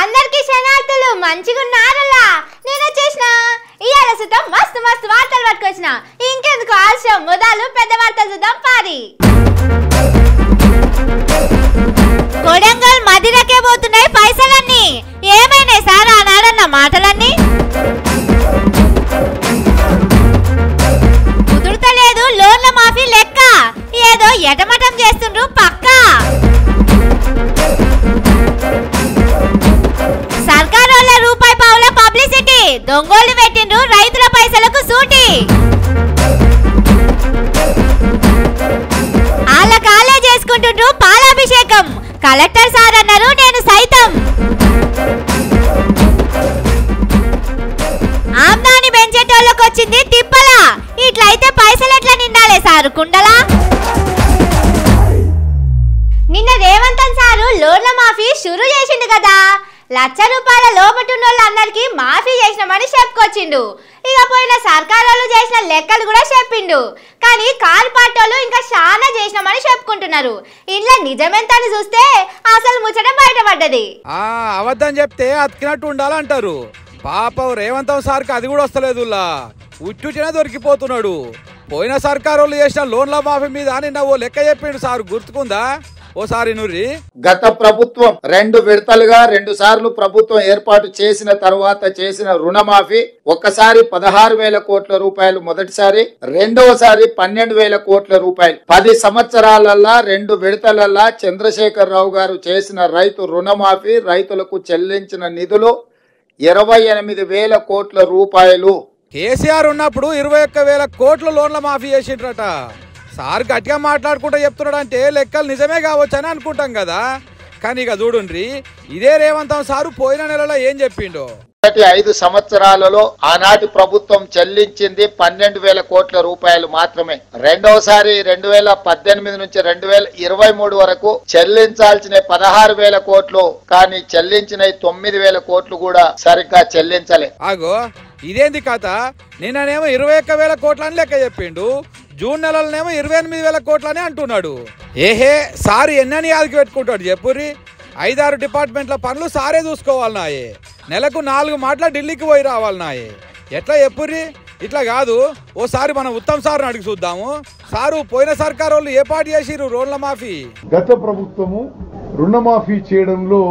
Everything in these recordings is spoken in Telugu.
అందరికీ శనార్థులు మంచిగున్నారలా నేను వచ్చేసిన ఇయాల సుతం మస్తు మస్తు వార్తలు పట్టుకొచ్చిన ఇంకెందుకు ఆలస్యం మొదలు పెద్ద వార్తలు చూద్దాం పారి కొడంగల్ మదిరకే పోతున్నాయి పైసలన్నీ ఏమైనా సార్ ఆనాడన్న మాటలన్నీ కుదురుతలేదు లోన్ల మాఫీ లెక్క ఏదో ఎటమటం చేస్తుండ్రు పక్కా సర్కారోళ్ళ రూపాయి పావుల పబ్లిసిటీ దొంగోళ్ళు పెట్టిండ్రు రైతుల పైసలకు సూటి ఆళ్ళ కాలే చేసుకుంటుండ్రు పాలాభిషేకం కలెక్టర్ సార్ అన్నారు నేను సైతం ఆమ్దాని పెంచేటోళ్ళకి వచ్చింది తిప్పలా ఇట్లయితే పైసలు ఎట్లా నిండాలే సారు కుండలా నిన్న రేవంతన్ సారు లోన్ల మాఫీ షురు చేసిండు కదా ₹1,00,000 లోపటున్నోళ్ళందరికీ మాఫీ చేసినామని చెప్పుకొచ్చిండు ఇక పోయిన సర్కారోళ్ళు చేసిన లెక్కలు కూడా చెప్పిండు కానీ కారు పాటోళ్ళు ఇంకా చాలా చేసినామని చెప్పుకుంటున్నారు ఇంట్లో నిజమెంతని చూస్తే అసలు ముచ్చట బయటపడ్డది అవద్దని చెప్తే అతికినట్టు ఉండాలంటారు పాపం రేవంతం సార్కి అది కూడా వస్తలేదు ఉట్టుటినే దొరికిపోతున్నాడు పోయిన సర్కారోళ్ళు చేసిన లోన్ల మాఫీ మీద నిన్న ఓ లెక్క చెప్పిండు సార్ గుర్తుకుందా ఓసారి నూరి గత ప్రభుత్వం 2 విడతలుగా 2 సార్లు ప్రభుత్వం ఏర్పాటు చేసిన తర్వాత చేసిన రుణమాఫీ ఒక్కసారి 16,000 కోట్ల రూపాయలు మొదటిసారి రెండవసారి 12,000 కోట్ల రూపాయలు 10 సంవత్సరాలల్లా 2 విడతలల్లా చంద్రశేఖరరావు గారు చేసిన రైతు రుణమాఫీ రైతులకు చెల్లించిన నిధులు 28,000 కోట్ల రూపాయలు కేసీఆర్ ఉన్నప్పుడు 21,000 కోట్ల లోన్ల మాఫీ చేసిండ్రట సార్ గట్టిగా మాట్లాడుకుంటూ చెప్తున్నాడు అంటే లెక్కలు నిజమే కావచ్చు అని అనుకుంటాం కదా కానీ ఇక చూడుండ్రి ఇదే రేవంతం సారు పోయిన నెలలో ఏం చెప్పిండో 5 సంవత్సరాలలో ఆనాటి ప్రభుత్వం చెల్లించింది 12,000 కోట్ల రూపాయలు మాత్రమే రెండవసారి 2018 నుంచి 2023 వరకు చెల్లించాల్సిన 16,000 కోట్లు కానీ చెల్లించిన 9,000 కోట్లు కూడా సరిగ్గా చెల్లించలే ఆగో ఇదేంది కథ నిన్ననేమో 21,000 కోట్లని లెక్క చెప్పిండు జూన్ నెలలోనేమో 28,000 కోట్లని అంటున్నాడు ఏహే సార్ ఎన్నని యాదికి పెట్టుకుంటాడు చెప్పుర్రి 5-6 డిపార్ట్మెంట్ల పనులు సారే చూసుకోవాలన్నాయే నెలకు 4 మాటల ఢిల్లీకి పోయి రావాలన్నాయే ఎట్లా చెప్పుర్రి ఇట్లా కాదు ఓసారి మనం ఉత్తమ్ సార్ని అడిగి చూద్దాము సారు పోయిన సర్కార్ వాళ్ళు ఏ పాటు చేసిరు లోన్ల మాఫీ గత ప్రభుత్వము రుణమాఫీ చేయడంలో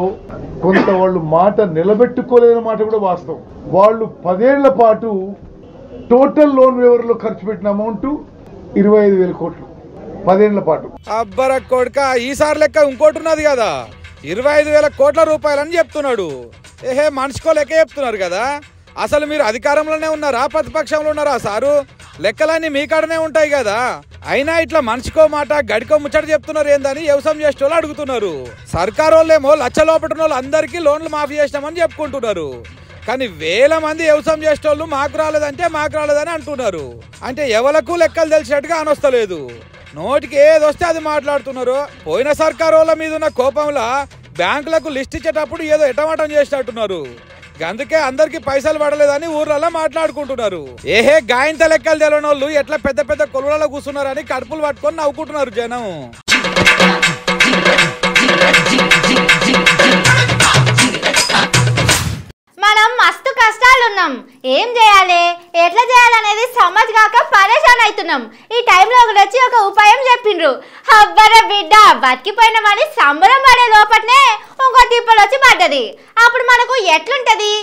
కొంత వాళ్ళు మాట నిలబెట్టుకోలేని మాట కూడా వాస్తవం వాళ్ళు 10 ఏళ్ల పాటు టోటల్ లోన్ వ్యవహారంలో ఖర్చు పెట్టిన అమౌంట్ 25,000 కోట్లు 10 ఏళ్ల పాటు అబ్బర కొడుక ఈసారి లెక్క ఇంకోటి ఉన్నది కదా 25,000 కోట్ల రూపాయలని చెప్తున్నాడు ఏహే మనిషికో లెక్క చెప్తున్నారు కదా అసలు మీరు అధికారంలోనే ఉన్నారా ప్రతిపక్షంలో ఉన్నారా సారు లెక్కలన్నీ మీ కాడనే ఉంటాయి కదా అయినా ఇట్లా మనిషికో మాట గడికో ముచ్చట చెప్తున్నారు ఏందని వ్యవసాయం చేసేటోళ్ళు అడుగుతున్నారు సర్కారు వాళ్ళేమో లక్షలోపటిన వాళ్ళు అందరికీ లోన్లు మాఫీ చేసినామని చెప్పుకుంటున్నారు కానీ వేల మంది వ్యవసాయం చేసేటోళ్ళు మాకు రాలేదని అంటున్నారు అంటే ఎవలకు లెక్కలు తెలిసినట్టుగా అనొస్తలేదు నోటికి ఏది వస్తే అది మాట్లాడుతున్నారు పోయిన సర్కారు వాళ్ళ మీద ఉన్న కోపంలో బ్యాంకులకు లిస్ట్ ఇచ్చేటప్పుడు ఏదో ఎటమటం చేసినట్టున్నారు అందుకే అందరికి పైసలు పడలేదని ఊర్లలో మాట్లాడుకుంటున్నారు ఏహే గాయంత లెక్కలు తెలియని వాళ్ళు ఎట్లా పెద్ద పెద్ద కొలువులలో కూర్చున్నారని కడుపులు పట్టుకొని నవ్వుకుంటున్నారు జనం మనం మస్తు కష్టాలున్నాం ఏం చేయాలి ఎట్లా చేయాలనేది సమజ్గాక పరేషాన్ అవుతున్నాం ఈ టైంలో ఒకటి వచ్చి ఒక ఉపాయం చెప్పిండ్రు అబ్బర బిడ్డ బతికిపోయినామని సంబరం పడే లోపట్నే ఇంకో తిప్పలు వచ్చి పడ్డది అప్పుడు మనకు ఎట్లుంటది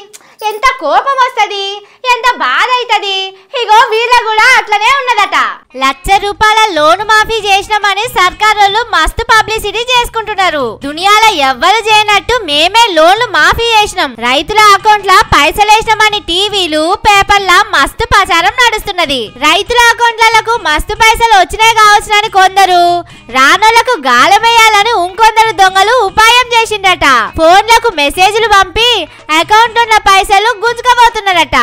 ఎంత కోపం వస్తుంది ఎంత బాధ అవుతుంది ఇగో వీళ్ళ కూడా అట్లనే ఉన్నదట ₹1,00,000 లోన్ మాఫీ చేసినామని సర్కారోళ్ళు మస్తు పబ్లిసిటీ చేసుకుంటున్నారు దునియాలో ఎవ్వరు చేయనట్టు మేమే లోన్లు మాఫీ చేసినాం రైతుల అకౌంట్ల పైసలు వేసినామని టీవీలు పేపర్ల మస్తు ప్రచారం నడుస్తున్నది రైతుల అకౌంట్లకు మస్తు పైసలు వచ్చినాయి కావచ్చునని కొందరు రానోళ్లకు గాలమేయాలని ఇంకొందరు దొంగలు ఉపాయం చేసిండట ఫోన్లకు మెసేజ్లు పంపి అకౌంట్ ఉన్న పైసలు గుంజుకపోతున్నారట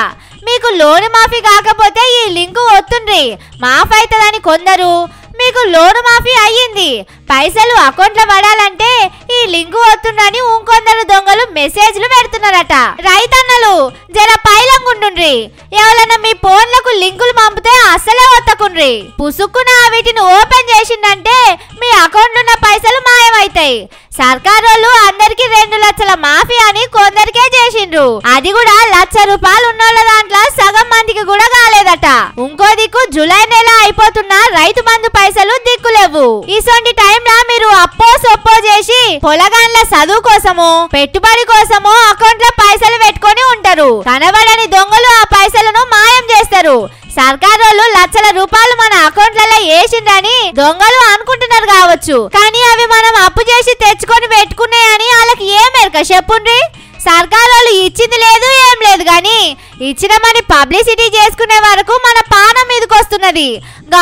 మీకు లోన్ మాఫీ కాకపోతే ఈ లింకు ఒత్తుండ్రి మాఫ్ అవుతుందని కొందరు మీకు లోన్ మాఫీ అయ్యింది పైసలు అకౌంట్లో పడాలంటే ఈ లింకు వస్తుందని ఇంకొందరు దొంగలు మెసేజ్లు పెడుతున్నారట రైతన్నలు జర పైలం దూరంగా ఉండుండ్రి. ఎవరన్నా మీ ఫోన్లకు లింకులు పంపితే అసలే ఒత్తకుండ్రి. పుసుక్కున వీటిని ఓపెన్ చేసిందంటే మీ అకౌంట్లో ఉన్న పైసలు మాయమైతాయి. సర్కారోళ్ళు అందరికి 2 లక్షల మాఫీ అని కొందరికే చేసిండ్రు. అది కూడా 1,00,000 రూపాయలు ఉన్నోళ్ళ దాంట్లో సగం మందికి కూడా కాలేదట. ఇంకో దిక్కు జూలై నెల అయిపోతున్నా రైతు బంధు పైసలు దిక్కులేవు. ఇసొంటి టైంలో మీరు అప్పో సొప్పో చేసి పొలగాండ్ల చదువు కోసము పెట్టుబడి కోసము అకౌంట్ లో పైసలు పెట్టుకొని ఉంటారు. కనబడని దొంగలు ఆ పైసలను మాయం చేస్తారు. సర్కారోళ్ళు లక్షల రూపాయలు మన అకౌంట్లలో వేసిండ్రని దొంగలు అనుకుంటున్నారు కావచ్చు, కానీ అవి మనం అప్పు చేసి తెచ్చుకొని పెట్టుకున్నాయని వాళ్ళకి ఏం ఎరక చెప్పుండ్రి. సర్కారోళ్ళు ఇచ్చింది లేదు ఏం లేదు, కానీ ఇచ్చినమని పబ్లిసిటీ చేసుకునే వరకు మన పానం మీదకి వస్తున్నది.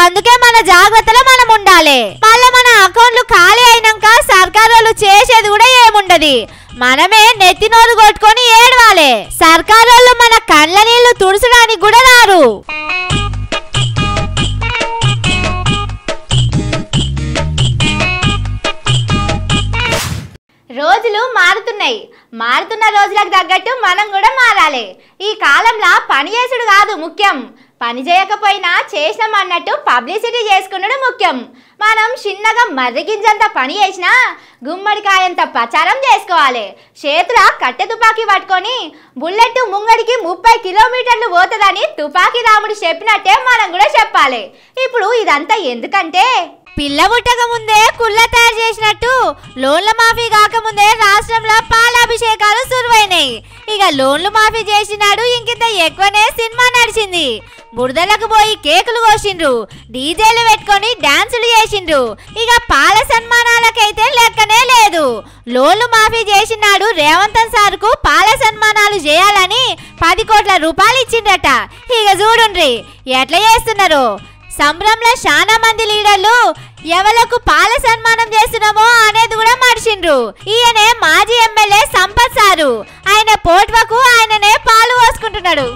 అందుకే మన జాగ్రత్తలో మనం ఉండాలి. మళ్ళీ మన అకౌంట్లు ఖాళీ అయినాక సర్కారోళ్ళు చేసేది కూడా ఏముండదు. మనమే నెత్తినోరు కొట్టుకొని ఏడవాలి. సర్కారోళ్ళు మన కండ్ల నీళ్లు తుడుచడానికి కూడా రారు. రోజులు మారుతున్నాయి. మారుతున్న రోజులకు తగ్గట్టు మనం కూడా మారాలి. ఈ కాలంలో పని చేసుడు కాదు ముఖ్యం, పని చేయకపోయినా చేసినాం అన్నట్టు పబ్లిసిటీ చేసుకున్నాడు ముఖ్యం. మనం చిన్నగా మర్రిగింజంత పని చేసినా గుమ్మడికాయంత ప్రచారం చేసుకోవాలి. చేతుల కట్టె తుపాకీ పట్టుకొని బుల్లెట్ ముంగడికి 30 కిలోమీటర్లు పోతుందని తుపాకీ రాముడు చెప్పినట్టే మనం కూడా చెప్పాలి. ఇప్పుడు ఇదంతా ఎందుకంటే పిల్ల పుట్టక ముందే కుళ్ళ తయారు చేసినట్టు లోన్ల మాఫీ కాకముందే రాష్ట్రంలో పాలాభిషేకాలు సురువైనాయి. ఇక లోన్లు మాఫీ చేసినాడు ఇంకింత ఎక్కువనే సినిమా నడిచింది. బురదలకు పోయి కేకులు కోసిండ్రు, డీజేలు పెట్టుకొని డాన్సులు చేసిండ్రు. ఇక పాల సన్మానాలకైతే లెక్కనే లేదు. లోన్లు మాఫీ చేసినాడు రేవంత్ సార్కు పాల సన్మానాలు చేయాలని 10 కోట్ల రూపాయలు ఇచ్చిండ్రట. ఇక చూడుండ్రి ఎట్లా చేస్తున్నారు. సంబరంలో చాలా మంది లీడర్లు ఎవలకు పాల సన్మానం చేస్తున్నామో అనేది కూడా మర్చిండ్రు. ఈయనే మాజీ ఎమ్మెల్యే సంపత్ సారు. ఆయన పోట్వకు ఆయననే పాలు పోసుకుంటున్నాడు.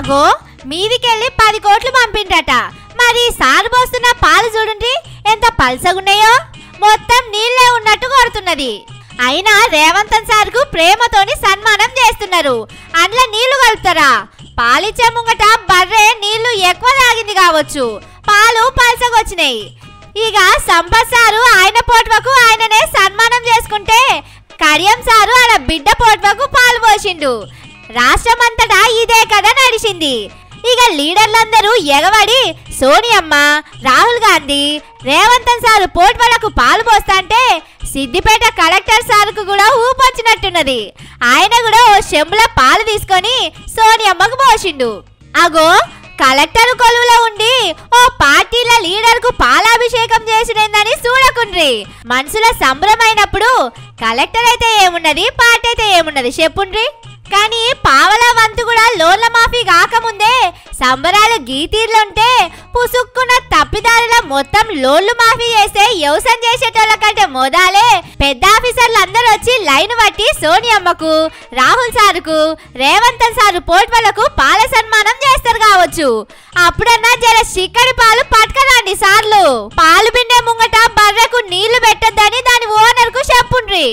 అగో మీదికెళ్ళి 10 కోట్లు పంపిండ్రట. మరి సారు పోస్తున్న పాలు చూడండి ఎంత పల్సగున్నాయో, మొత్తం నీళ్ళే ఉన్నట్టు కొడుతున్నది. అయినా రేవంత్ సార్కు ప్రేమతోని సన్మానం చేస్తున్నారు. అందులో నీళ్లు కలుపుతారా? పాలిచ్చే ముంగట బర్రె నీళ్లు ఎక్కువ తాగింది కావచ్చు, పాలు పల్సగొచ్చినాయి. ఇక సంపత్ సారు ఆయన పోట్వకు ఆయననే సన్మానం చేసుకుంటే కడియం సారు అలా బిడ్డ పోట్వకు పాలు పోసిండు. రాష్ట్రమంతటా ఇదే కదా నడిచింది. ఇక లీడర్లందరూ ఎగబడి సోనియమ్మ, రాహుల్ గాంధీ, రేవంత్ సారు పోట్వలకు పాలు పోస్తాంటే సిద్దిపేట కలెక్టర్ సార్కు కూడా ఊపొచ్చినట్టున్నది. ఆయన కూడా ఓ చెంబుల పాలు తీసుకొని సోనియమ్మకు పోసిండు. అగో కలెక్టర్ కొలువులో ఉండి ఓ పార్టీల లీడర్ కు పాలాభిషేకం చేసినని చూడకుండ్రి. మనసుల సంబరమైనప్పుడు కలెక్టర్ అయితే ఏమున్నది, పార్టీ అయితే ఏమున్నది చెప్పుండ్రి. కానీ పావల వంతు కూడా లోన్ల మాఫీ కాకముందే సంబరాలు గీతీర్లుంటే పుసుక్కున్న తప్పిదారుల మొత్తం లోన్లు మాఫీ చేస్తే వ్యవసాయం చేసేటోళ్ళ కంటే మొదలే పెద్ద ఆఫీసర్లు అందరూ వచ్చి లైన్ బట్టి సోనియమ్మకు, రాహుల్ సారుకు, రేవంత్ సారు పోట్వలకు పాల సన్మానం చేస్తారు కావచ్చు. అప్పుడన్నా జర చిక్కడి పాలు పట్టుకరండి సార్లు. పాలు బిండే ముంగట బర్రెకు నీళ్లు పెట్టొద్దని దాని ఓనర్ కు చెప్పుండ్రి.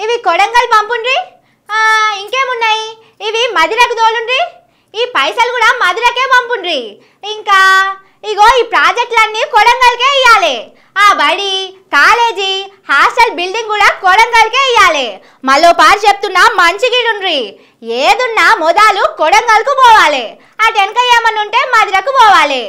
ఇవి కొడంగల్ పంపుండ్రి. ఇంకేమున్నాయి, ఇవి మదిరకు తోలుండ్రి. ఈ పైసలు కూడా మదిరకే పంపుండ్రి. ఇంకా ఇగో ఈ ప్రాజెక్టులన్నీ కొడంగల్కే ఇయ్యాలి. ఆ బడి, కాలేజీ, హాస్టల్ బిల్డింగ్ కూడా కొడంగల్కే ఇయ్యాలి. మళ్ళీ పారు చెప్తున్నా మంచిగిడుండ్రి. ఏదున్నా మొదలు కొడంగల్కు పోవాలి. అటు వెనక ఏమన్నా ఉంటే మదిరకు పోవాలి.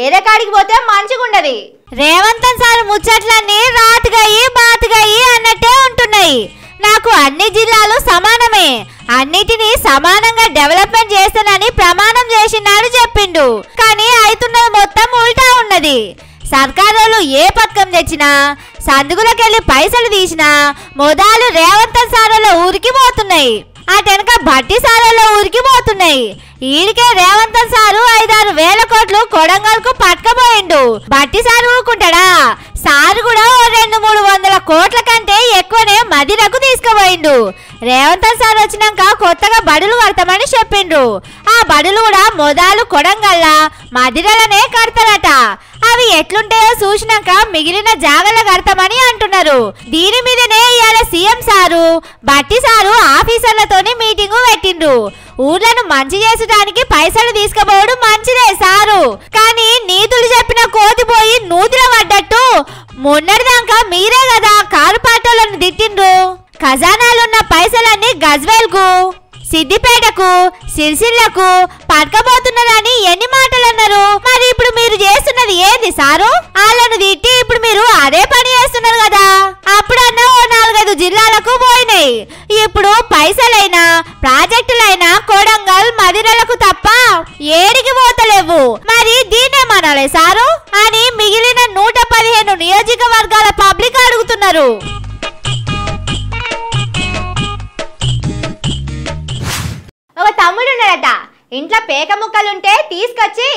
ఏదకాడికి పోతే మంచిగుండదు. రేవంత్ సార్ ముచ్చట్లన్నీ రాతుగాయి బాతుగాయి అన్నట్టే ఉంటున్నాయి. నాకు అన్ని జిల్లాలు సమానమే, అన్నిటినీ సమానంగా డెవలప్మెంట్ చేస్తానని ప్రమాణం చేసినాడు చెప్పిండు. కానీ అవుతున్నది మొత్తం ఉల్టా ఉన్నది. సర్కారోళ్ళు ఏ పథకం తెచ్చినా సందుకులకెళ్ళి పైసలు తీసినా మొదలు రేవంత్ సారోళ్ళ ఊరికి పోతున్నాయి, అటెనక భట్టి సారోళ్ళ ఊరికి పోతున్నాయి. ఈడికే రేవంత్ సారు 5-6 వేల కోట్లు కొడంగల్కు పట్టుకపోయిండు. భట్టి సారు ఊరుకుంటాడా? సారు కూడా 200-300 కోట్ల కంటే ఎక్కువనే మదిరకు తీసుకుపోయిండు. రేవంత్ సార్ వచ్చినాక కొత్తగా బడులు కడతామని చెప్పిండ్రు. ఆ బడులు కూడా మొదలు కొడంగల్ల మదిరలనే కడతారట. అవి ఎట్లుంటాయో చూసినాక మిగిలిన జాగల కడతామని అంటున్నారు. దీని మీదనే ఇవాళ సీఎం సారు బట్టి సారు ఆఫీసర్లతోని మీటింగు పెట్టిండ్రు. ఊర్లను మంచి చేసడానికి పైసలు తీసుకుపోవడం మంచిదే సారు, కానీ నీతులు చెప్పిన కోతి పోయి నూతిలో పడ్డట్టు మొన్నటిదాకా మీరే కదా కారు పాటోలను తిట్టిండ్రు. ఖజానాలున్న పైసలన్నీ గజ్వేల్కు, సిద్దిపేటకు, సిరిసిల్లకు పట్టుకపోతున్నారని ఎన్ని మాటలు అన్నారు. మరి ఇప్పుడు మీరు చేస్తున్నది ఏంది సారు? వాళ్ళను తిట్టి ఇప్పుడు మీరు అదే పని చేస్తున్నారు కదా. అప్పుడన్నా 4-5 జిల్లాలకు పోయినాయి. ఇప్పుడు పైసలైనా ప్రాజెక్టులైనా కొడంగల్ మదిరలకు తప్ప ఏడికి పోతలేవు. మరి దీన్నేమనాలి సారు అని మిగిలిన 115 నియోజకవర్గాల పబ్లిక్ అడుగుతున్నారు. ఒక తమ్ముడు ఉన్నాడట, ఇంట్లో పేక ముక్కలుంటే తీసుకొచ్చి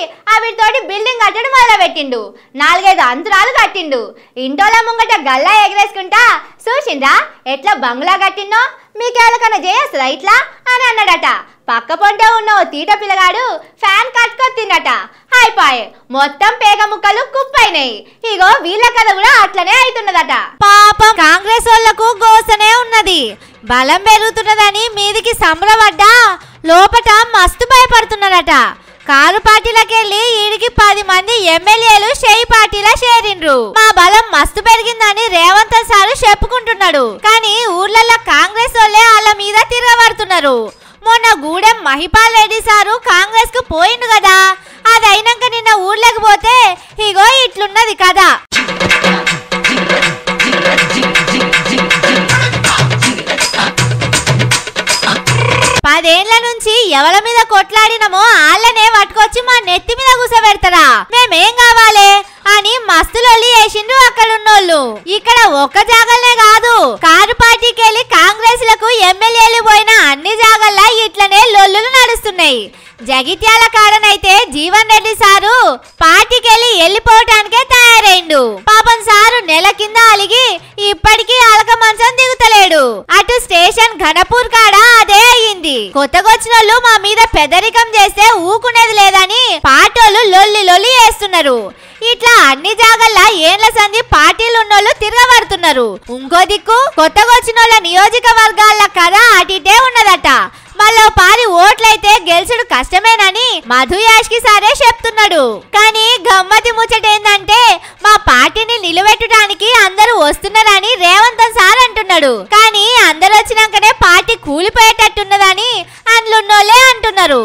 వీటితోటి బిల్డింగ్ కట్టడం మొదలు పెట్టిండు. 4-5 అంతరాలు కట్టిండు. ఇంటోల ముంగట గల్లా ఎగరేసుకుంటా చూసిండ్రా ఎట్లా బంగ్లా కట్టిండో, మీకేళ్ళకన్నా చేయొస్తుందా ఇట్లా అని అన్నాడట. పక్క పొంటే ఉన్న ఓ తీట పిల్లగాడు ఫ్యాన్ కట్టుకొచ్చిందట. అయిపోయే మొత్తం పేగ ముక్కలు కుప్పైనాయి. ఇగో వీళ్ళ కథ కూడా అట్లనే అవుతున్నదట. పాపం కాంగ్రెస్ వాళ్ళకు గోసనే ఉన్నది. బలం పెరుగుతున్నదని మీదికి సంబరపడ్డా లోపట మస్తు భయపడుతున్నారట. కారు పార్టీలకెళ్ళి ఈడికి 10 మంది ఎమ్మెల్యేలు షేయి పార్టీలా చేరిండ్రు. మా బలం మస్తు పెరిగిందని రేవంత్ సారు చెప్పుకుంటున్నాడు. కానీ ఊర్లలో కాంగ్రెస్ వాళ్ళే వాళ్ళ మీద తిరగబడుతున్నారు. మొన్న గూడెం మహిపాల్ రెడ్డి సారు కాంగ్రెస్ కు పోయిండు కదా, అది అయినాక నిన్న ఊర్లోకి పోతే ఇగో ఇట్లున్నది కదా. 10 ఏళ్ల నుంచి ఎవరి మీద కొట్లాడినమో వాళ్ళనే పట్టుకొచ్చి మా నెత్తి మీద కూసబెడతారా, మేమేం కావాలి అని మస్తులొల్లి చేసిండ్రు అక్కడున్నోళ్ళు. ఇక్కడ ఒక్క జాగల్నే కాదు, కారు పార్టీకి వెళ్ళి కాంగ్రెస్ లకు ఎమ్మెల్యేలు పోయిన అన్ని జాగల్లా ఇట్లనే లొల్లులు నడుస్తున్నాయి. జగిత్యాల కాడనైతే జీవన్ రెడ్డి సారు పార్టీకెళ్ళి వెళ్ళిపోవటానికే తయారైండు. పాపం సారు నెల కింద అలిగి ఇప్పటికీ అలక మంచం దిగుతలేడు. అటు స్టేషన్ ఘనపూర్ కాడ అదే అయ్యింది. కొత్తగొచ్చినోళ్ళు మా మీద పెద్దరికం చేస్తే ఊకునేది లేదని పాటోళ్ళు లొల్లి చేస్తున్నారు. ఇట్లా అన్ని జాగల్లా ఏళ్ల సంధి పార్టీలు ఉన్నోళ్ళు తిరగబడుతున్నారు. ఇంకో దిక్కు కొత్తగొచ్చినోళ్ళ నియోజకవర్గాల కథ అటిటే ఉన్నదట. మళ్ళీ పారి ఓట్లయితే గెలుచుడు కష్టమేనని మధు యాష్కి సారే చెప్తున్నాడు. కానీ గమ్మతి ముచ్చటేందంటే మా పార్టీని నిలబెట్టడానికి అందరూ వస్తున్నారని రేవంత్ సార్ అంటున్నాడు. కానీ అందరు వచ్చినాకనే పార్టీ కూలిపోయేటట్టున్నదని అందులోనే అంటున్నారు.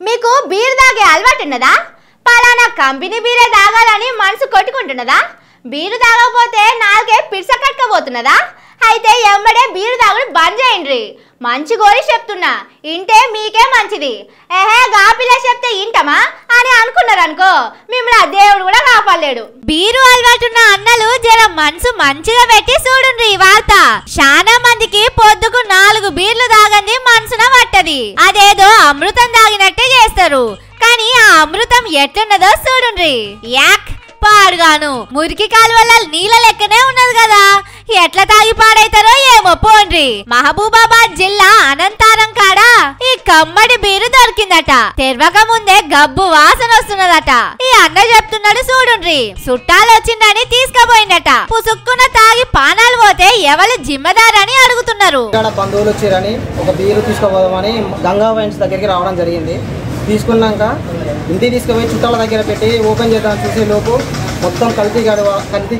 మీకు బీర్ తాగే అలవాటు ఉన్నదా? పలానా కంపెనీ బీరే తాగాలని మనసు కొట్టుకుంటున్నదా? బీరు తాగకపోతే నాకే పిర్స కట్టకపోతున్నదా? అయితే ఎమ్మడే బీరు తాగుడు బంద్ చేయండి. మంచి గోరి చెప్తున్నా, ఇంటే మీకే మంచిది. గాపిల్ల చెప్తే ఇంటమా అని అనుకున్నారనుకో, మిమ్మల్ని దేవుడు కూడా కాపాడలేడు. బీరు అలవాటున్న అన్నలు జర మనసు మంచిగా పెట్టి చూడుండ్రి ఈ వార్త. చాలా మందికి పొద్దుకు 4 బీర్లు తాగంది మనసున పట్టది. అదేదో అమృతం తాగినట్టే చేస్తారు. కానీ ఆ అమృతం ఎట్లున్నదో చూడుండ్రి. యాక్ పాడుగాను మురికి కాలువల నీళ్ళ లెక్కనే ఉన్నది కదా, ఎట్లా తాగి పాడైతారో ఏమో పోండ్రి. మహబూబాబాద్ జిల్లా అనంతారం కాడ ఈ కమ్మడి బీరు దొరికిందట. తెరవక ముందే గబ్బు వాసన వస్తున్నదట. ఈ అన్న చెప్తున్నాడు చూడుండ్రి. చుట్టాలు వచ్చిందని తీసుకుపోయిందట. పుసుక్కున తాగి పానాలు పోతే ఎవరు జిమ్మదారని అడుగుతున్నారు. బంధువులు వచ్చారని ఒక బీరు తీసుకోపోదామని గంగా వైన్స్ దగ్గరికి రావడం జరిగింది. తీసుకున్నాక ఇంటికి తీసుకుపోయి చుట్టాల దగ్గర పెట్టి ఓపెన్ చేద్దాం చూసే లోపు మొత్తం కల్తీ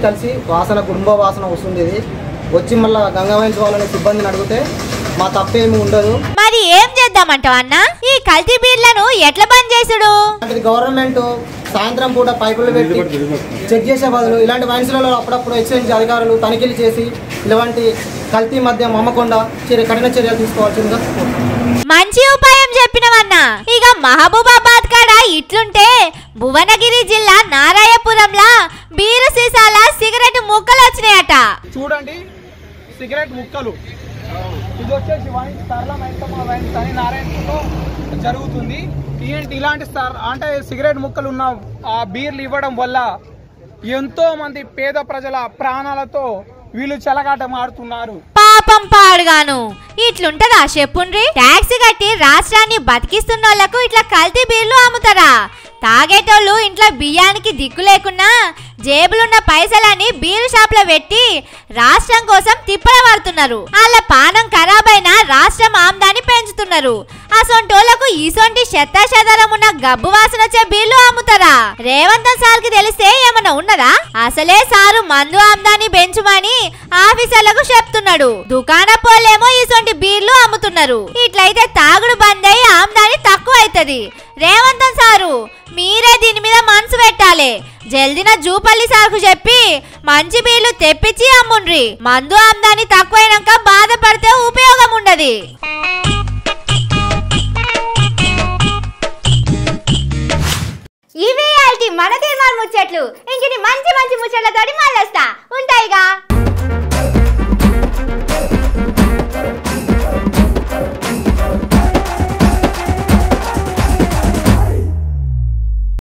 కలిసి వాసన గుంబ వాసన వస్తుంది. ఇది వచ్చి మళ్ళీ గంగా వైన్స్ వాళ్ళని సిబ్బందిని అడిగితే మా తప్పేమి ఉండదు. మరి ఏం చేద్దామంటావు అన్న? ఈ కల్తీ బీర్లను ఎట్లా బంద్ చేసుడు? గవర్నమెంట్ సాయంత్రం పూట పైపులు పెట్టి చెక్ చేసే బదులు ఇలాంటి వైన్స్లలో అప్పుడప్పుడు ఎక్సైజ్ అధికారులు తనిఖీలు చేసి ఇలాంటి కల్తీ మద్యం అమ్మకుండా కఠిన చర్యలు తీసుకోవాల్సిందిగా. మంచి ఉపాయం చెప్పినవన్నా. ఇక మహబూబాబాద్ కాడ ఇట్లుంటే భువనగిరి జిల్లా నారాయణపురంలా బీరు సీసాల సిగరెట్ ముక్కలు వచ్చినాయట. చూడండి, సిగరెట్ ముక్కలు. ఇది వచ్చేసి వైన్స్ సరళ వైన్స్ అని నారాయణపూర్లో జరుగుతుంది. ఇలాంటి అంటే సిగరెట్ ముక్కలు ఉన్న ఆ బీర్లు ఇవ్వడం వల్ల ఎంతో మంది పేద ప్రజల ప్రాణాలతో వీళ్ళు చెలగాటమాడుతున్నారు. పాపం పాడుగాను ఇట్లుంటదా చెప్పుండ్రి. ట్యాక్స్ కట్టి రాష్ట్రాన్ని బతికిస్తున్నోళ్లకు ఇట్లా కల్తీ బీర్లు అమ్ముతారా? తాగేటోళ్ళు ఇంట్లో బియ్యానికి దిక్కు లేకున్నా జేబులున్న పైసలని బీరు షాప్ లో పెట్టి రాష్ట్రం కోసం తిప్పల పడుతున్నారు. వాళ్ళ పానం ఖరాబ్ అయినా రాష్ట్రం ఆమ్దాన్ని పెంచుతున్నారు. అసొంటోళ్లకు ఈసొంటి శతాశతరం ఉన్న గబ్బు వాసన వచ్చే బీర్లు అమ్ముతారా? రేవంత్ సార్ కి తెలిస్తే ఏమన్నా ఉన్నదా? అసలే సారు మందు ఆమ్దాన్ని పెంచుమని ఆఫీసర్లకు చెప్తున్నాడు. దుకాణపోలేమో ఈసొంటి బీర్లు అమ్ముతున్నారు. ఇట్లయితే తాగుడు బంద్ అయి ఆమ్దాన్ని తక్కువ అవుతుంది. రేవంత్ సారు మీరే దీని మీద మనసు పెట్టాలి. జల్దిన జూపల్లి సార్కు చెప్పి మంచి బీర్లు తెప్పించి అమ్ముండ్రి. మందు ఆమ్దాన్ని తక్కువైనాక బాధ